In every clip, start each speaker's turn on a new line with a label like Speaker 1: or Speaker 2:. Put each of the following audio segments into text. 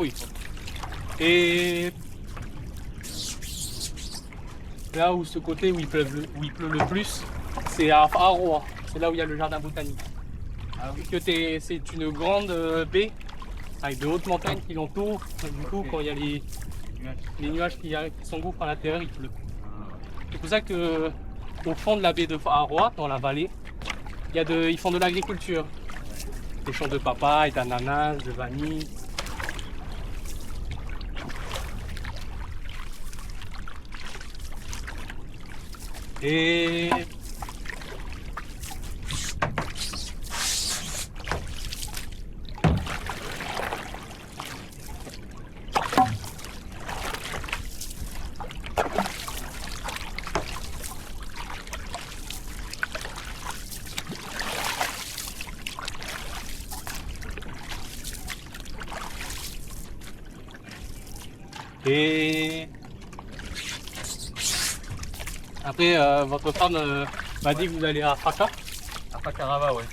Speaker 1: Oui. Et là où ce côté où il pleut le plus, c'est à Aroa. C'est là où il y a le jardin botanique.
Speaker 2: Ah oui.
Speaker 1: C'est une grande baie avec de hautes montagnes qui l'entourent. Du coup, quand il y a les nuages qui s'engouffrent à l'intérieur, il pleut. C'est pour ça que au fond de la baie de Aroa, dans la vallée, ils font de l'agriculture. Des champs de papaye, d'ananas, de vanille. Et après, votre femme m'a dit que vous allez à Faka.
Speaker 2: À Fakarava, ouais.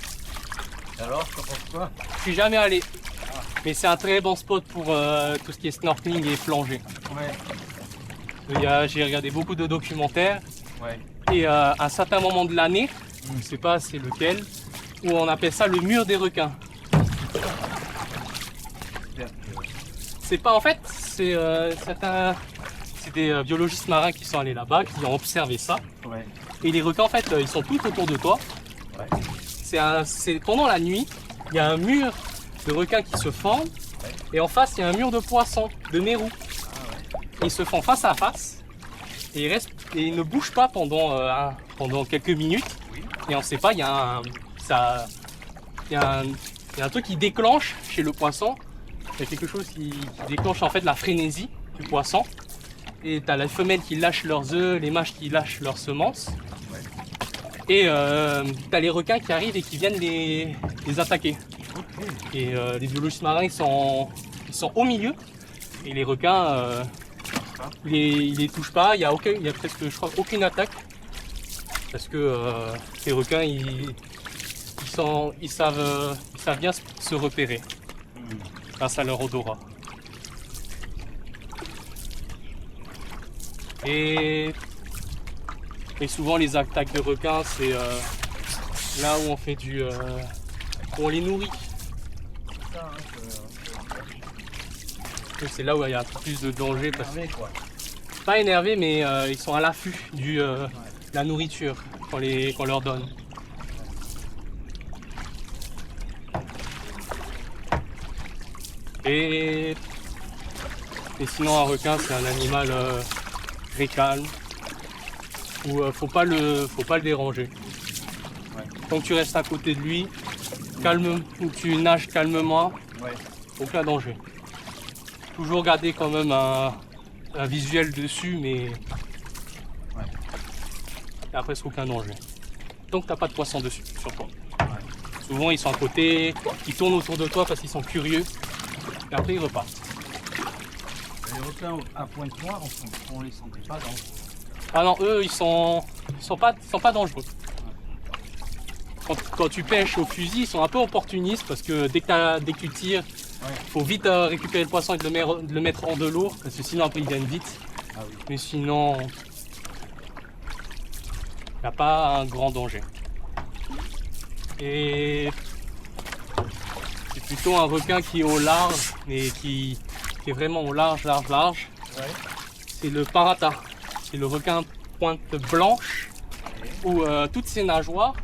Speaker 2: Et alors, tu penses quoi?
Speaker 1: Je suis jamais allé, mais c'est un très bon spot pour tout ce qui est snorkeling et plongée.
Speaker 2: Ouais.
Speaker 1: J'ai regardé beaucoup de documentaires
Speaker 2: Ouais.
Speaker 1: et à un certain moment de l'année, je ne sais pas c'est lequel, où on appelle ça le mur des requins. C'est pas en fait, c'est des biologistes marins qui sont allés là-bas, qui ont observé ça.
Speaker 2: Ouais.
Speaker 1: Et les requins en fait, ils sont tout autour de toi.
Speaker 2: Ouais.
Speaker 1: C'est pendant la nuit, il y a un mur de requins qui se forme, et en face il y a un mur de poissons, de mérous. Ils se font face à face et ils ne bougent pas pendant quelques minutes. Et on ne sait pas, il y a un truc qui déclenche chez le poisson. Il y a quelque chose qui déclenche en fait la frénésie du poisson. Et tu as les femelles qui lâchent leurs œufs, les mâches qui lâchent leurs semences. Et tu as les requins qui arrivent et qui viennent les attaquer. Et les biologistes marins ils sont au milieu. Et les requins, ils les touchent pas. Il y a presque, je crois, aucune attaque. Parce que ces requins, ils savent bien se repérer grâce à leur odorat. Et souvent les attaques de requins, c'est là où on fait où on les nourrit. C'est là où il y a plus de danger. Pas énervés, mais ils sont à l'affût de la nourriture qu'on leur donne. Et sinon un requin c'est un animal très calme où faut pas le déranger. Tant que tu restes à côté de lui, où tu nages calmement, aucun danger. Toujours garder quand même un visuel dessus, mais après c'est aucun danger. Donc t'as pas de poisson dessus sur toi. Souvent ils sont à côté, ils tournent autour de toi parce qu'ils sont curieux. Et après ils repartent.
Speaker 2: Les requins à pointe noire, on les sentait pas dangereux.
Speaker 1: Ah non, eux ils sont pas dangereux. Quand tu pêches au fusil, ils sont un peu opportunistes parce que dès que tu tires, faut vite récupérer le poisson et de le mettre hors de l'eau parce que sinon après ils viennent vite.
Speaker 2: Ah oui.
Speaker 1: Mais sinon, il n'y a pas un grand danger. Et c'est plutôt un requin qui est au large, mais qui est vraiment au large. C'est le parata. C'est le requin pointe blanche où toutes ses nageoires,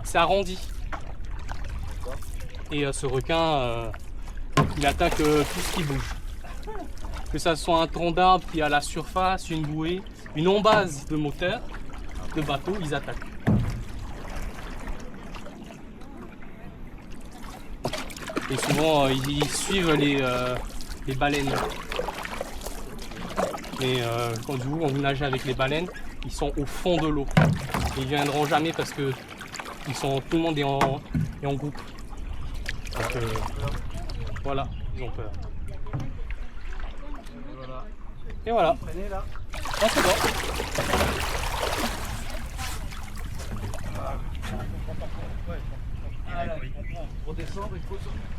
Speaker 1: c'est arrondi. Et ce requin, il attaque tout ce qui bouge. Que ça soit un tronc d'arbre qui est à la surface, une bouée, une embase de moteur, de bateau, ils attaquent. Et souvent, ils suivent les baleines. Mais quand vous nagez avec les baleines, ils sont au fond de l'eau. Ils ne viendront jamais parce que tout le monde est en groupe. Donc voilà, ils ont peur. Et voilà. Ah, c'est bon.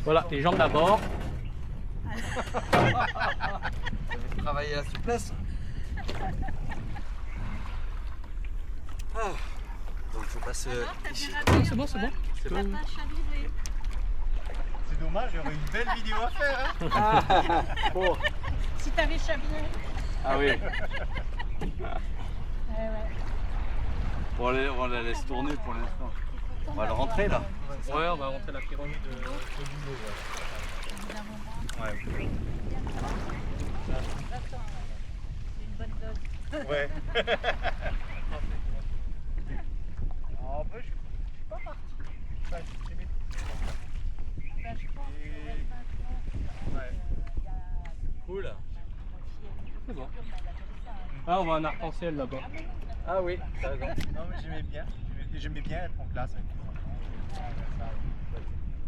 Speaker 1: Voilà, les jambes d'abord.
Speaker 2: Travailler à la souplesse. Ah. Donc je passe ici.
Speaker 1: C'est bon, c'est bon.
Speaker 3: Tu vas pas chavirer.
Speaker 4: C'est dommage, il y aurait une belle vidéo à faire. Hein.
Speaker 2: Bon.
Speaker 3: Si t'avais chaviré.
Speaker 2: Ah oui.
Speaker 3: Ouais.
Speaker 2: Bon, on la laisse tourner pour l'instant. On va le rentrer là.
Speaker 1: Ouais, on va rentrer la pyramide de boulot.
Speaker 4: Ouais.
Speaker 3: C'est une bonne dose.
Speaker 4: Ouais. En vrai, je suis pas parti. Enfin, j'ai mis-
Speaker 3: Ben, je pense que
Speaker 4: Ouais.
Speaker 2: Cool.
Speaker 1: C'est bon. Ah, on va en arc-en-ciel là-bas.
Speaker 2: Ah oui, t'as raison.
Speaker 4: Non, mais j'aimais bien. J'aimais bien être en classe avec les enfants.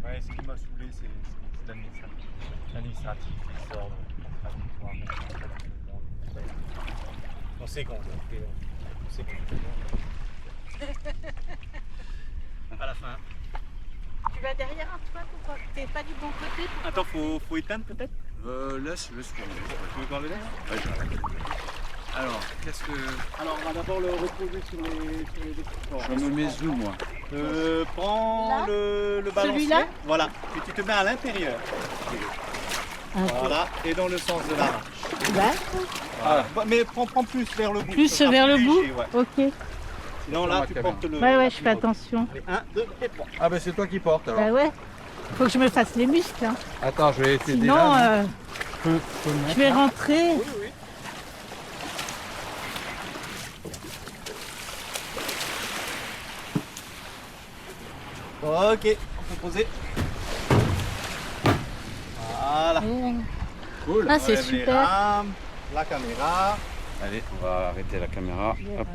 Speaker 4: Ouais, ce qui m'a saoulé, c'est l'administratif. L'administratif, les ordres, on sait qu'on veut. On sait qu'on veut. À la fin.
Speaker 3: tu vas derrière Antoine ou pas? T'es pas du bon côté pour...
Speaker 4: Attends, faut éteindre peut-être?
Speaker 2: Laisse tourner.
Speaker 4: Tu veux qu'on le laisse?
Speaker 2: Ouais, j'arrête. Alors, qu'est-ce que.
Speaker 4: Alors, on va d'abord le reposer sur les
Speaker 2: Je me mets où moi?
Speaker 4: Prends
Speaker 3: Là
Speaker 4: le balancier.
Speaker 3: Celui-là?
Speaker 4: Voilà. Et tu te mets à l'intérieur. Voilà. Et dans le sens de la marche.
Speaker 3: D'accord.
Speaker 4: Voilà. Mais prends plus vers le bout.
Speaker 3: Plus
Speaker 4: ça sera
Speaker 3: vers le
Speaker 4: plus
Speaker 3: bout
Speaker 4: léger, ouais.
Speaker 3: Ok.
Speaker 4: Sinon là, tu portes le.
Speaker 3: Ouais, je fais attention.
Speaker 4: Allez, 1, 2 et 3.
Speaker 2: Ah, bah c'est toi qui portes alors.
Speaker 3: Bah ouais. Faut que je me fasse les muscles. Hein.
Speaker 2: Attends, je vais t'aider
Speaker 3: Sinon,
Speaker 2: là.
Speaker 3: je vais rentrer.
Speaker 4: Oui, oui. Ok, on peut poser. Voilà.
Speaker 2: Cool.
Speaker 3: Ah, c'est
Speaker 4: On lève les
Speaker 3: super.
Speaker 4: rames, la caméra.
Speaker 2: Allez, on va arrêter la caméra. Hop.